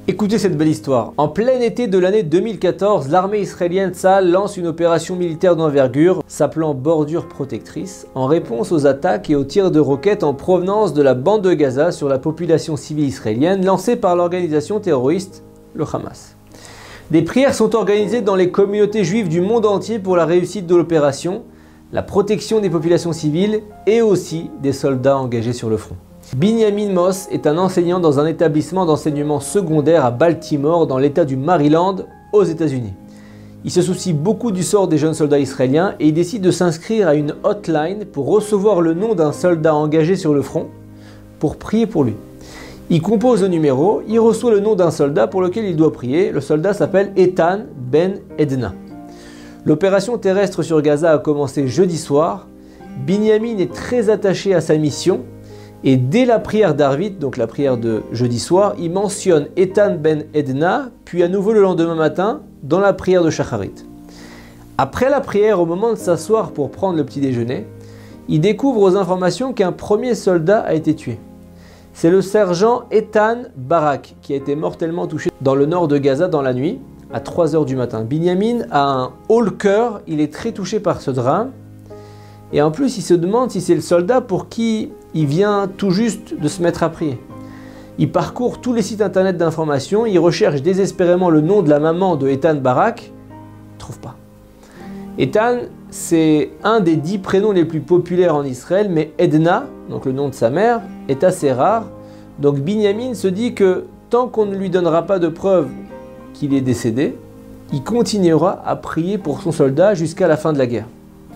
Écoutez cette belle histoire. En plein été de l'année 2014, l'armée israélienne Tsahal lance une opération militaire d'envergure s'appelant Bordure Protectrice en réponse aux attaques et aux tirs de roquettes en provenance de la bande de Gaza sur la population civile israélienne lancée par l'organisation terroriste, le Hamas. Des prières sont organisées dans les communautés juives du monde entier pour la réussite de l'opération, la protection des populations civiles et aussi des soldats engagés sur le front. Binyamin Moss est un enseignant dans un établissement d'enseignement secondaire à Baltimore, dans l'État du Maryland, aux États-Unis. Il se soucie beaucoup du sort des jeunes soldats israéliens et il décide de s'inscrire à une hotline pour recevoir le nom d'un soldat engagé sur le front pour prier pour lui. Il compose le numéro, il reçoit le nom d'un soldat pour lequel il doit prier. Le soldat s'appelle Eitan Ben Edna. L'opération terrestre sur Gaza a commencé jeudi soir. Binyamin est très attaché à sa mission. Et dès la prière d'Arvit, donc la prière de jeudi soir, il mentionne Eitan Ben Edna, puis à nouveau le lendemain matin, dans la prière de Shacharit. Après la prière, au moment de s'asseoir pour prendre le petit déjeuner, il découvre aux informations qu'un premier soldat a été tué. C'est le sergent Eitan Barak qui a été mortellement touché dans le nord de Gaza dans la nuit, à 3 h du matin. Binyamin a un haut-le-cœur, il est très touché par ce drame. Et en plus, il se demande si c'est le soldat pour qui il vient tout juste de se mettre à prier. Il parcourt tous les sites internet d'information, il recherche désespérément le nom de la maman de Eitan Barak, il ne trouve pas. Eitan, c'est un des 10 prénoms les plus populaires en Israël, mais Edna, donc le nom de sa mère, est assez rare. Donc Binyamin se dit que tant qu'on ne lui donnera pas de preuve qu'il est décédé, il continuera à prier pour son soldat jusqu'à la fin de la guerre.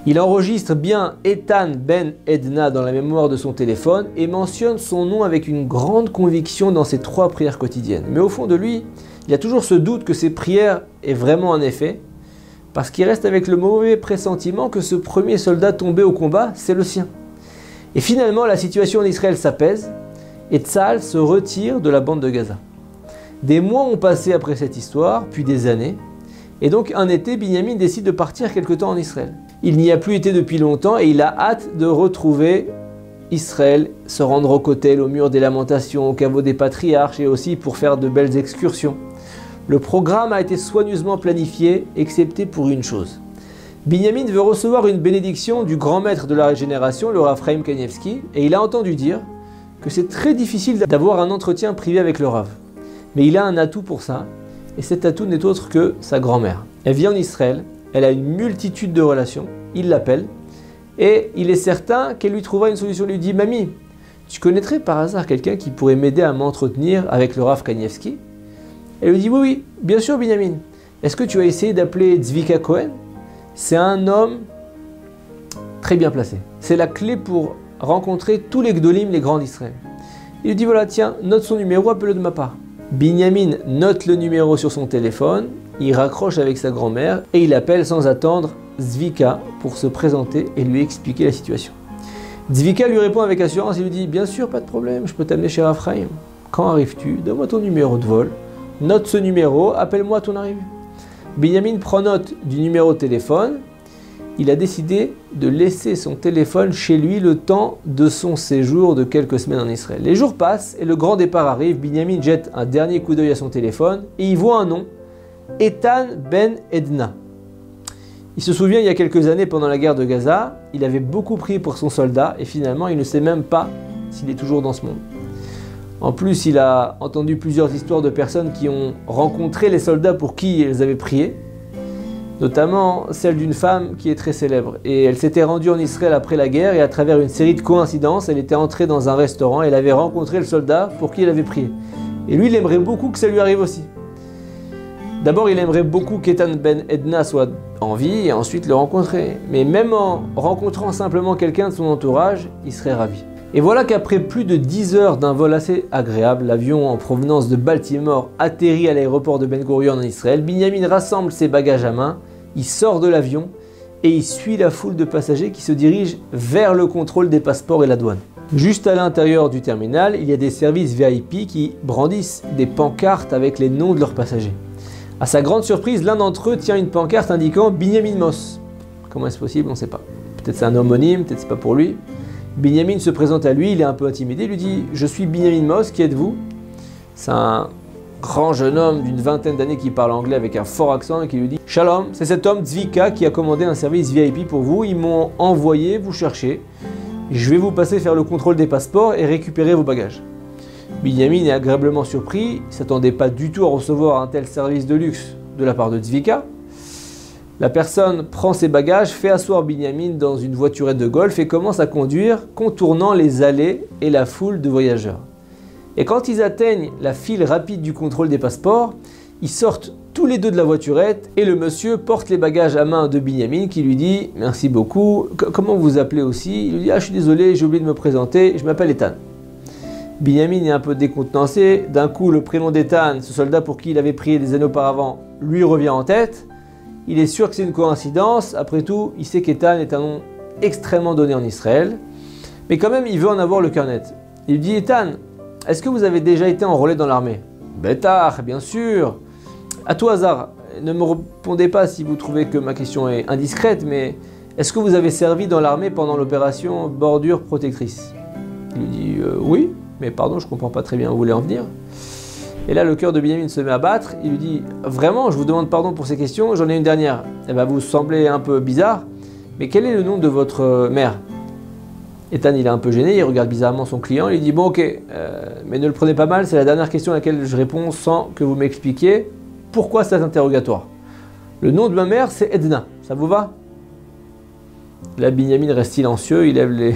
Il enregistre bien Eitan Ben Edna dans la mémoire de son téléphone et mentionne son nom avec une grande conviction dans ses 3 prières quotidiennes. Mais au fond de lui, il y a toujours ce doute que ses prières aient vraiment un effet, parce qu'il reste avec le mauvais pressentiment que ce premier soldat tombé au combat, c'est le sien. Et finalement, la situation en Israël s'apaise et Tsahal se retire de la bande de Gaza. Des mois ont passé après cette histoire, puis des années, et donc un été, Binyamin décide de partir quelque temps en Israël. Il n'y a plus été depuis longtemps et il a hâte de retrouver Israël, se rendre au Kotel, au mur des lamentations, au caveau des patriarches et aussi pour faire de belles excursions. Le programme a été soigneusement planifié, excepté pour une chose. Binyamin veut recevoir une bénédiction du grand maître de la régénération, le Rav Chaim Kanievski, et il a entendu dire que c'est très difficile d'avoir un entretien privé avec le Rav. Mais il a un atout pour ça, et cet atout n'est autre que sa grand-mère. Elle vit en Israël, elle a une multitude de relations, il l'appelle, et il est certain qu'elle lui trouvera une solution. Il lui dit « Mamie, tu connaîtrais par hasard quelqu'un qui pourrait m'aider à m'entretenir avec le Rav Kanievski ?» Elle lui dit « Oui, bien sûr Binyamin. Est-ce que tu as essayé d'appeler Zvika Cohen? C'est un homme très bien placé. C'est la clé pour rencontrer tous les Gdolim, les grands d'Israël. » Il lui dit « Voilà, tiens, note son numéro, appelle-le de ma part. » Binyamin note le numéro sur son téléphone, il raccroche avec sa grand-mère et il appelle sans attendre Zvika pour se présenter et lui expliquer la situation. Zvika lui répond avec assurance, il lui dit « Bien sûr, pas de problème, je peux t'amener chez Rav Chaim. Quand arrives-tu? Donne-moi ton numéro de vol, note ce numéro, appelle-moi à ton arrivée. » Binyamin prend note du numéro de téléphone. Il a décidé de laisser son téléphone chez lui le temps de son séjour de quelques semaines en Israël. Les jours passent et le grand départ arrive. Binyamin jette un dernier coup d'œil à son téléphone et il voit un nom, Eitan Ben Edna. Il se souvient, il y a quelques années, pendant la guerre de Gaza, il avait beaucoup prié pour son soldat et finalement il ne sait même pas s'il est toujours dans ce monde. En plus, il a entendu plusieurs histoires de personnes qui ont rencontré les soldats pour qui elles avaient prié, notamment celle d'une femme qui est très célèbre. Et elle s'était rendue en Israël après la guerre et à travers une série de coïncidences, elle était entrée dans un restaurant et elle avait rencontré le soldat pour qui elle avait prié. Et lui, il aimerait beaucoup que ça lui arrive aussi. D'abord, il aimerait beaucoup qu'Eitan Ben Edna soit en vie et ensuite le rencontrer. Mais même en rencontrant simplement quelqu'un de son entourage, il serait ravi. Et voilà qu'après plus de 10 heures d'un vol assez agréable, l'avion en provenance de Baltimore atterrit à l'aéroport de Ben Gurion en Israël. Binyamin rassemble ses bagages à main, il sort de l'avion et il suit la foule de passagers qui se dirigent vers le contrôle des passeports et la douane. Juste à l'intérieur du terminal, il y a des services VIP qui brandissent des pancartes avec les noms de leurs passagers. À sa grande surprise, l'un d'entre eux tient une pancarte indiquant Binyamin Moss. Comment est-ce possible? On ne sait pas. Peut-être c'est un homonyme, peut-être c'est pas pour lui. Binyamin se présente à lui, il est un peu intimidé, il lui dit « Je suis Binyamin Moss, qui êtes-vous » C'est un grand jeune homme d'une vingtaine d'années qui parle anglais avec un fort accent et qui lui dit « Shalom, c'est cet homme Zvika qui a commandé un service VIP pour vous, ils m'ont envoyé vous chercher. Je vais vous passer faire le contrôle des passeports et récupérer vos bagages. » Binyamin est agréablement surpris, il ne s'attendait pas du tout à recevoir un tel service de luxe de la part de Zvika. La personne prend ses bagages, fait asseoir Binyamin dans une voiturette de golf et commence à conduire, contournant les allées et la foule de voyageurs. Et quand ils atteignent la file rapide du contrôle des passeports, ils sortent tous les deux de la voiturette et le monsieur porte les bagages à main de Binyamin qui lui dit « Merci beaucoup, comment vous vous appelez aussi ?» Il lui dit « Ah, je suis désolé, j'ai oublié de me présenter, je m'appelle Ethan. » Binyamin est un peu décontenancé. D'un coup, le prénom d'Ethan, ce soldat pour qui il avait prié des années auparavant, lui revient en tête. Il est sûr que c'est une coïncidence. Après tout, il sait qu'Ethan est un nom extrêmement donné en Israël. Mais quand même, il veut en avoir le cœur net. Il dit « Ethan, est-ce que vous avez déjà été enrôlé dans l'armée ?»« Bétard, bien sûr. À tout hasard, ne me répondez pas si vous trouvez que ma question est indiscrète, mais est-ce que vous avez servi dans l'armée pendant l'opération Bordure Protectrice ?» Il lui dit « Oui. Mais pardon, je comprends pas très bien où vous voulez en venir. » Et là, le cœur de Binyamin se met à battre. Il lui dit « Vraiment, je vous demande pardon pour ces questions. J'en ai une dernière. Elle va vous sembler un peu bizarre. Mais quel est le nom de votre mère ?» Ethan, il est un peu gêné. Il regarde bizarrement son client. Il lui dit « Bon, ok, mais ne le prenez pas mal. C'est la dernière question à laquelle je réponds sans que vous m'expliquiez pourquoi cet interrogatoire. Le nom de ma mère, c'est Edna. Ça vous va ?» Là, Binyamin reste silencieux. Il lève les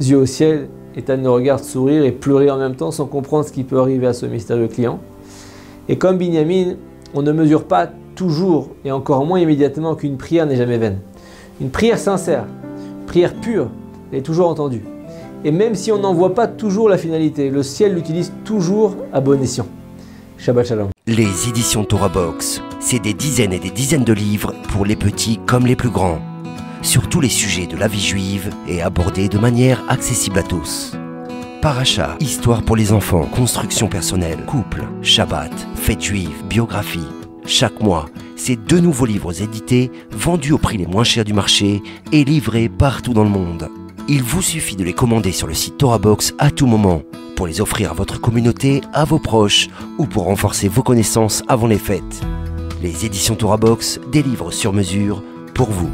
yeux au ciel. Ethan le regarde sourire et pleurer en même temps sans comprendre ce qui peut arriver à ce mystérieux client. Et comme Binyamin, on ne mesure pas toujours et encore moins immédiatement qu'une prière n'est jamais vaine. Une prière sincère, une prière pure, elle est toujours entendue. Et même si on n'en voit pas toujours la finalité, le ciel l'utilise toujours à bon escient. Shabbat Shalom. Les éditions Torah Box, c'est des dizaines et des dizaines de livres pour les petits comme les plus grands, sur tous les sujets de la vie juive et abordés de manière accessible à tous. Paracha, histoire pour les enfants, construction personnelle, couple, Shabbat, fête juive, biographie. Chaque mois, c'est 2 nouveaux livres édités, vendus au prix les moins chers du marché et livrés partout dans le monde. Il vous suffit de les commander sur le site Torah Box à tout moment, pour les offrir à votre communauté, à vos proches ou pour renforcer vos connaissances avant les fêtes. Les éditions Torah Box, des livres sur mesure pour vous.